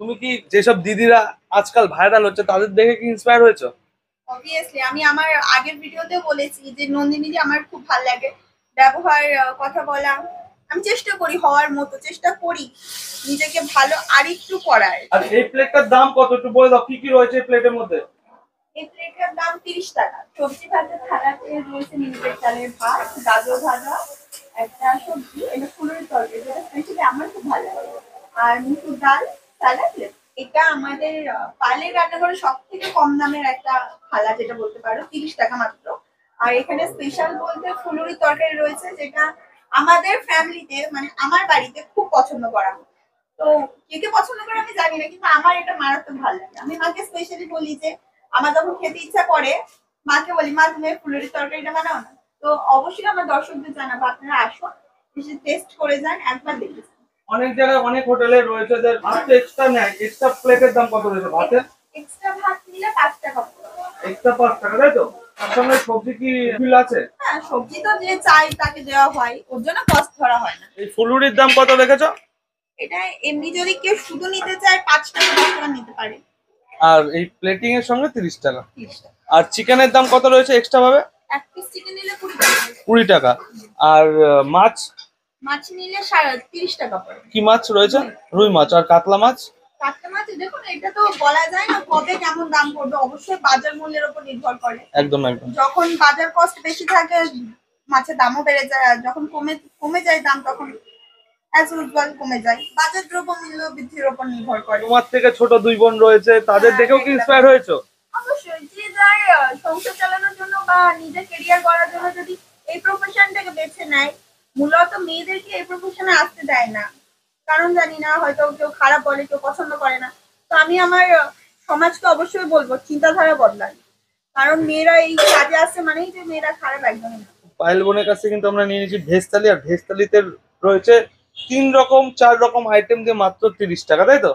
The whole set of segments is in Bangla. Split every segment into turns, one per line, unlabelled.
তুমি কি যেসব দিদিরা আজকাল ভাইরাল হচ্ছে তাদের দেখে কি ইন্সপায়ার হয়েছো?
অবভিয়াসলি আমি আমার আগের ভিডিওতে বলেছি যে নন্দিনীদি আমার খুব ভালো লাগে ব্যবহার, কথা বলা। আমি চেষ্টা করি হওয়ার মতো, চেষ্টা করি নিজেকে ভালো আরেকটু করার।
আর এই প্লেটটার দাম কত একটু বলে দাও, কি কি রয়েছে এই প্লেটের মধ্যে?
এই প্লেটের দাম 30 টাকা। সবজি ভাতের থালাতে রয়েছে মিনিকেট চালের ভাত, গাজর ভাজা, একটা সবজি, এটা ফুলের তরকারি, যেটা স্পেশালি আমার খুব ভালো লাগে, আর মুসুর ডাল, স্যালাড। এটা আমাদের পার্লের রান্নাঘরে সব থেকে কম দামের একটা থালা, যেটা বলতে পারো 30 টাকা মাত্র। আর এখানে স্পেশাল বলতে ফুলুরি তরকারি রয়েছে, যেটা আমাদের ফ্যামিলিতে মানে আমার বাড়িতে খুব পছন্দ করা হয়। তো কে কে পছন্দ করে আমি জানি না, কিন্তু আমার এটা মারাত্মক ভালো লাগে। আমি মাকে স্পেশালি বলি যে আমার যখন খেতে ইচ্ছা করে, মাকে বলি মা তুমি ফুলুরি তরকারিটা বানাও না। তো অবশ্যই আমার দর্শকদের জানাবো আপনারা আসুন, এসে টেস্ট করে যান, একবার দেখে যান।
অনেক জায়গায় অনেক হোটেলে রয়েছে যে ভাত এক্সট্রা নেয়, এক্সট্রা প্লেটের দাম কত রয়েছে ভাতের?
এক্সট্রা ভাত নিলে 5 টাকা পড়বে।
এক্সট্রা 5 টাকা, তাই তো? তার সঙ্গে সবজি কি বিল আছে?
হ্যাঁ, সবজি তো যে চাই তাকে দেওয়া হয়, ওর জন্য কস্ট ধরা হয় না।
এই ফুলুরির দাম কত রেখেছো?
এটা এমনি যদি কেউ শুধু নিতে চায় 5 টাকা 10 টাকা নিতে পারে।
আর এই প্লেটিং এর সঙ্গে 30 টাকা।
30 টাকা।
আর চিকেনের দাম কত রয়েছে এক্সট্রা ভাবে?
এক পিস চিকেন নিলে 20 টাকা।
20 টাকা। আর মাছ?
মাছ নিলে 30 টাকা পড়ে।
কি মাছ রয়েছে? রুই মাছ। আর কাতলা মাছ?
কাতলা মাছ দেখুন, এটা তো বলা যায় না কবে কেমন দাম পড়বে, অবশ্যই বাজার মূল্যের উপর নির্ভর করে।
একদম একদম।
যখন বাজার কস্ট বেশি থাকে মাছের দামও বেড়ে যায়, আর যখন কমে কমে যায় দাম তখন অ্যাজ ইউজুয়াল কমে যায়। বাজার দ্রব্য মূল্য বৃদ্ধির উপর নির্ভর করে।
তোমার থেকে ছোট দুই বোন রয়েছে, তাদের দেখেও কি ইন্সপায়ার হয়েছো?
অবশ্যই, যে যার সংসার চালানোর জন্য বা নিজের কেরিয়ার করার জন্য যদি এই প্রফেশনটাকে বেছে নেয়, মূলত মেয়েদেরকে এই প্রফেশনে আসতে দেয় না। কারণ জানি না, হয়তো কেউ খারাপ বলে, কেউ পছন্দ করে না। তো আমি আমার সমাজকে অবশ্যই বলবো চিন্তাধারা বদলান, কারণ মেয়েরা এই কাজে আসছে মানেই যে মেয়েরা খারাপ, একদমই না।
পায়েল বোনের কাছে কিন্তু আমরা নিয়ে নিয়েছি ভেজ থালি, আর ভেজ থালিতে রয়েছে 3 রকম 4 রকম আইটেম দিয়ে মাত্র 30 টাকা, তাই তো?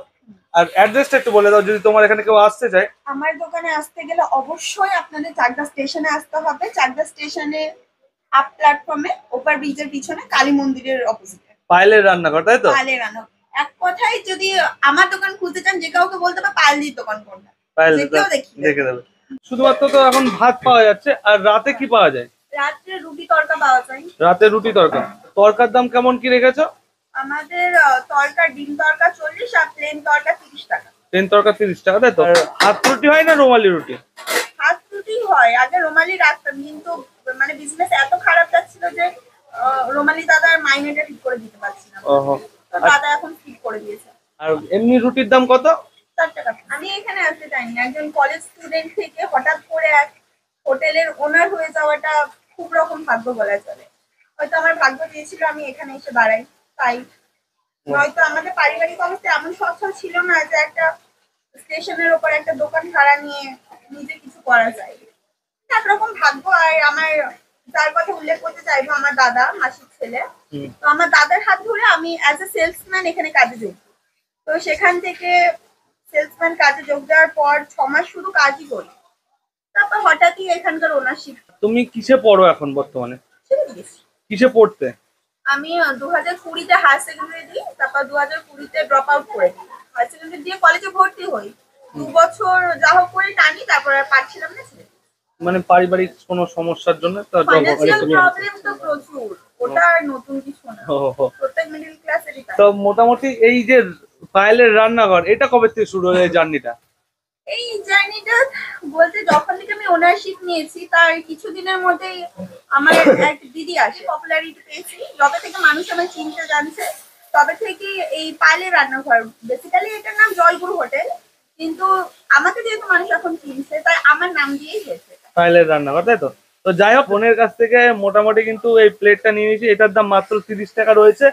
আর অ্যাড্রেসটা একটু বলে দাও যদি তোমার এখানে কেউ আসতে চায়।
আমার দোকানে আসতে গেলে অবশ্যই আপনাদের চাকদা স্টেশনে আসতে হবে। চাকদা স্টেশনে আপ প্ল্যাটফর্মে ওভার ব্রিজের পিছনে কালী মন্দিরের অপোজিটে
পায়েলের রান্নাঘর, তাই তো?
পায়েলের রান্নাঘর। এক কথায় যদি আমার দোকান খুঁজতে চান, যে কাউকে বলতে পারে পায়েলদির দোকান কোনটা,
পায়েল
যে কেউ দেখিয়ে
দেখে দেবে। শুধুমাত্র তো এখন ভাত পাওয়া যাচ্ছে, আর রাতে কি পাওয়া যায়?
রাত্রে রুটি তড়কা পাওয়া যায়।
রাতে রুটি তড়কা। তড়কার দাম কেমন কি রেখেছো?
আমাদের তড়কা, ডিম তড়কা 40, আর প্লেন তড়কা 30 টাকা।
প্লেন তড়কা 30 টাকা, তাই তো? আর হাত রুটি হয় না রুমালি রুটি?
হাত রুটি হয়, আগে রুমালি রাখতাম, কিন্তু মানে বিজনেস এত খারাপ যাচ্ছিল যে রুমালি দাদার মাইনেটা ঠিক করে দিতে পারছি না।
ওহো।
তো দাদা এখন ঠিক করে দিয়েছে।
আর এমনি রুটির দাম কত?
60 টাকা। আমি এখানে আসতে চাইনি, একজন কলেজ স্টুডেন্ট থেকে হঠাৎ করে এক হোটেলের ওনার হয়ে যাওয়াটা খুব রকম ভাগ্য বলা চলে। হয়তো আমার ভাগ্য দিয়েছিল আমি এখানে এসে দাঁড়াই, তাই। নয়তো আমাদের পারিবারিক অবস্থা এমন সচ্ছল ছিল না যে একটা স্টেশনের ওপর একটা দোকান ভাড়া নিয়ে নিজে কিছু করা যায়। একরকম ভাগ্য। আর আমার যার কথা উল্লেখ করতে চাইবো, আমার দাদা, মাসির ছেলে। তো আমার দাদার হাত ধরে আমি অ্যাজ এ সেলসম্যান এখানে কাজে যোগ। তো সেখান থেকে সেলসম্যান কাজে যোগ দেওয়ার পর 6 মাস শুধু কাজই করি, তারপর হঠাৎই এখানকার ওনারশিপ।
তুমি কিসে পড়ো এখন বর্তমানে?
ছেড়ে দিয়েছি।
কিসে পড়তে?
আমি 2020-তে হায়ার সেকেন্ডারি দিই, তারপর 2020-তে ড্রপ আউট করে দিই। হায়ার সেকেন্ডারি দিয়ে কলেজে ভর্তি হই, 2 বছর যা হোক করে টানি, তারপরে আর পারছিলাম না, ছেড়ে দিই।
মানে পারিবারিক কোনো সমস্যার জন্য তো
ফাইনান্সিয়াল প্রবলেম তো প্রচুর, ওটা আর নতুন কিছু না, প্রত্যেক মিডল ক্লাসেরই।
তো মোটামুটি এই যে পায়েলের রান্নাঘর, এটা কবে থেকে শুরু হলো এই জার্নিটা?
এই জার্নিটা বলতে যখন থেকে আমি ওনারশিপ নিয়েছি তার কিছুদিনের মধ্যেই আমার এক দিদি আসে, পপুলারিটি পেয়েছি। যবে থেকে মানুষ আমায় চিনতে জানছে তবে থেকে এই পায়েলের রান্নাঘর, বেসিক্যালি এটার নাম জয়গুরু হোটেল, কিন্তু আমাকে যেহেতু মানুষ এখন চিনছে তাই আমার নাম দিয়েই গেছে
পায়েলের রান্নাঘর, তাই তো? তো যাই হোক, বোনের কাছ থেকে মোটামুটি কিন্তু এই প্লেটটা নিয়ে নিয়েছি, এটার দাম মাত্র 30 টাকা রয়েছে।